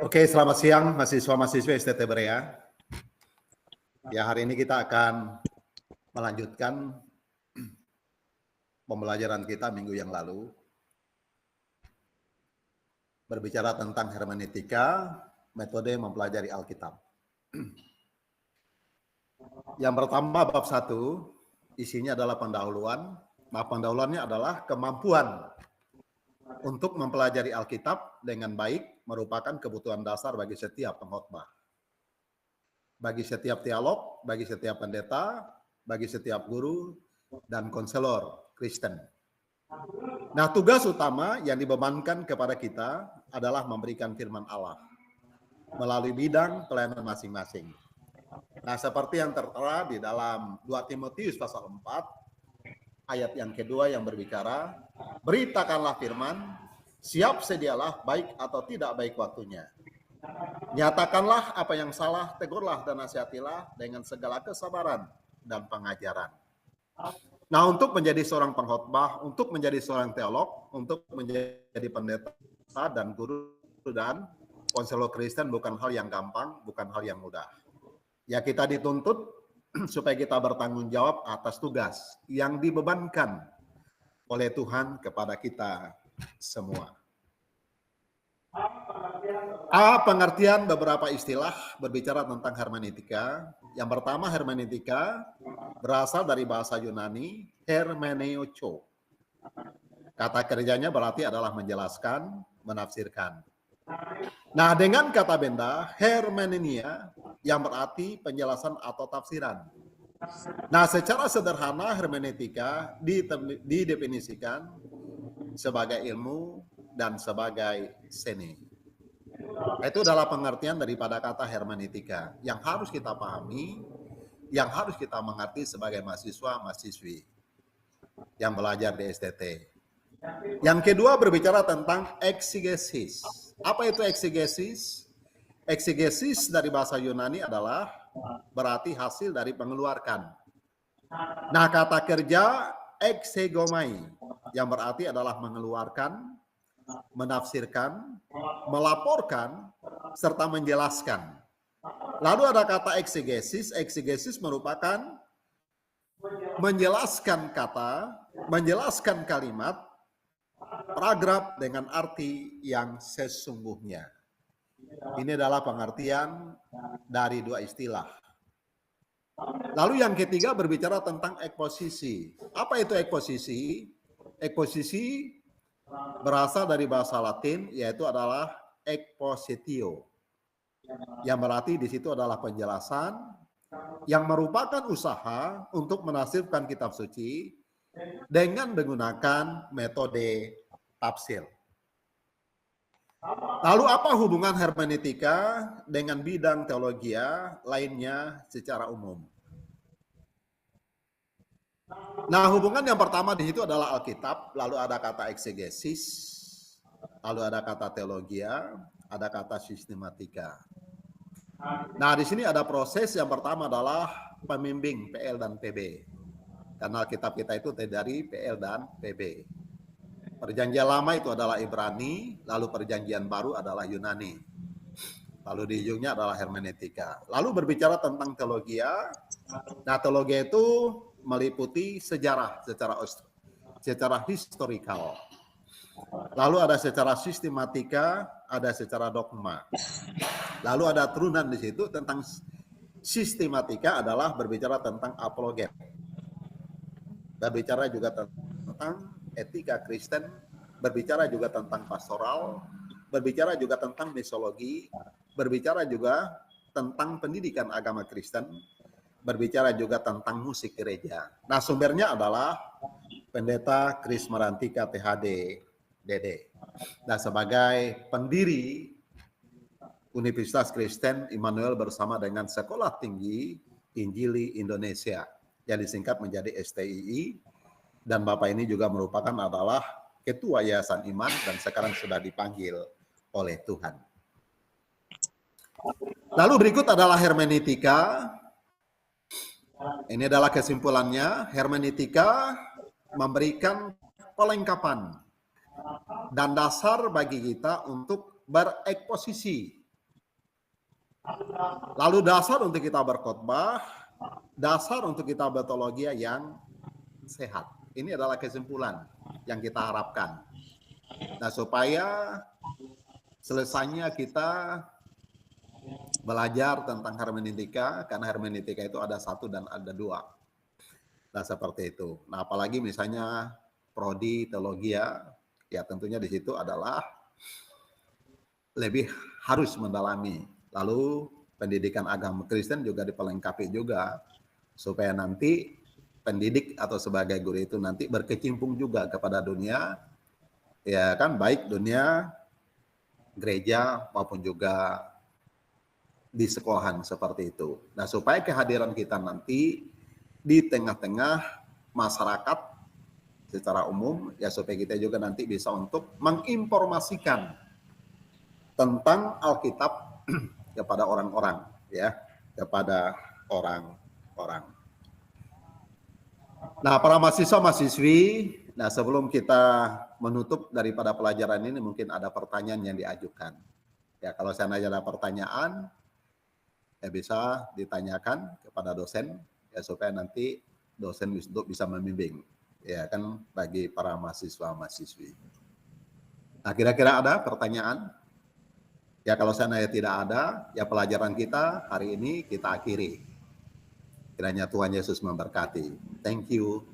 Oke, selamat siang mahasiswa-mahasiswa STT Berea. Ya, hari ini kita akan melanjutkan pembelajaran kita minggu yang lalu. Berbicara tentang hermeneutika, metode mempelajari Alkitab. Yang pertama, bab 1, isinya adalah pendahuluan. Pendahuluannya adalah kemampuan untuk mempelajari Alkitab dengan baik merupakan kebutuhan dasar bagi setiap pengkhotbah. Bagi setiap teolog, bagi setiap pendeta, bagi setiap guru, dan konselor Kristen. Nah, tugas utama yang dibebankan kepada kita adalah memberikan firman Allah melalui bidang pelayanan masing-masing. Nah, seperti yang tertera di dalam 2 Timotius pasal 4, ayat yang kedua yang berbicara, beritakanlah firman, siap sedialah baik atau tidak baik waktunya. Nyatakanlah apa yang salah, tegurlah dan nasihatilah dengan segala kesabaran dan pengajaran. Nah, untuk menjadi seorang pengkhotbah, untuk menjadi seorang teolog, untuk menjadi pendeta dan guru dan konselor Kristen bukan hal yang gampang, bukan hal yang mudah. Ya, kita dituntut supaya kita bertanggung jawab atas tugas yang dibebankan oleh Tuhan kepada kita semua. Pengertian beberapa istilah berbicara tentang hermeneutika. Yang pertama, hermeneutika berasal dari bahasa Yunani hermeneutiko. Kata kerjanya berarti adalah menjelaskan, menafsirkan. Nah, dengan kata benda hermeneutia yang berarti penjelasan atau tafsiran. Nah, secara sederhana hermeneutika didefinisikan sebagai ilmu dan sebagai seni. Itu adalah pengertian daripada kata hermeneutika yang harus kita pahami, yang harus kita mengerti sebagai mahasiswa-mahasiswi yang belajar di STT. Yang kedua berbicara tentang eksegesis. Apa itu eksegesis? Eksegesis dari bahasa Yunani adalah berarti hasil dari mengeluarkan. Nah, kata kerja exegomai yang berarti adalah mengeluarkan, menafsirkan, melaporkan, serta menjelaskan. Lalu ada kata eksegesis. Eksegesis merupakan menjelaskan kata, menjelaskan kalimat, paragraf dengan arti yang sesungguhnya. Ini adalah pengertian dari dua istilah. Lalu yang ketiga berbicara tentang eksposisi. Apa itu eksposisi? Eksposisi berasal dari bahasa Latin, yaitu adalah expositio, yang berarti di situ adalah penjelasan yang merupakan usaha untuk menafsirkan kitab suci dengan menggunakan metode tafsir. Lalu apa hubungan hermeneutika dengan bidang teologia lainnya secara umum? Nah, hubungan yang pertama di situ adalah Alkitab, lalu ada kata eksegesis, lalu ada kata teologia, ada kata sistematika. Nah, di sini ada proses yang pertama adalah pembimbing PL dan PB. Karena Alkitab kita itu dari PL dan PB. Perjanjian lama itu adalah Ibrani, lalu perjanjian baru adalah Yunani. Lalu di ujungnya adalah hermeneutika. Lalu berbicara tentang teologia. Nah, teologia itu meliputi sejarah secara historikal. Lalu ada secara sistematika, ada secara dogma. Lalu ada turunan di situ tentang sistematika adalah berbicara tentang apologet. Berbicara juga tentang etika Kristen, berbicara juga tentang pastoral, berbicara juga tentang misologi, berbicara juga tentang pendidikan agama Kristen, berbicara juga tentang musik gereja. Nah, sumbernya adalah Pendeta Kris Marantika THD DD. Nah, sebagai pendiri Universitas Kristen Immanuel bersama dengan Sekolah Tinggi Injili Indonesia yang disingkat menjadi STII, dan Bapak ini juga merupakan adalah Ketua Yayasan Iman dan sekarang sudah dipanggil oleh Tuhan. Lalu berikut adalah hermeneutika. Ini adalah kesimpulannya. Hermeneutika memberikan pelengkapan dan dasar bagi kita untuk bereksposisi. Lalu dasar untuk kita berkhotbah, dasar untuk kita berteologia yang sehat. Ini adalah kesimpulan yang kita harapkan. Nah, supaya selesainya kita belajar tentang hermeneutika, karena hermeneutika itu ada satu dan ada dua. Nah, seperti itu. Nah, apalagi misalnya prodi teologi ya tentunya di situ adalah lebih harus mendalami. Lalu pendidikan agama Kristen juga dipelengkapi juga supaya nanti pendidik atau sebagai guru itu nanti berkecimpung juga kepada dunia, ya kan, baik dunia gereja maupun juga di sekolahan seperti itu. Nah, supaya kehadiran kita nanti di tengah-tengah masyarakat secara umum, ya supaya kita juga nanti bisa untuk menginformasikan tentang Alkitab kepada orang-orang, ya, kepada orang-orang. Nah, para mahasiswa-mahasiswi, nah sebelum kita menutup daripada pelajaran ini, mungkin ada pertanyaan yang diajukan. Ya, kalau seandainya ada pertanyaan, ya bisa ditanyakan kepada dosen, ya supaya nanti dosen untuk bisa membimbing, ya kan, bagi para mahasiswa-mahasiswi. Nah, kira-kira ada pertanyaan? Ya, kalau seandainya tidak ada, ya pelajaran kita hari ini kita akhiri. Kiranya Tuhan Yesus memberkati. Thank you.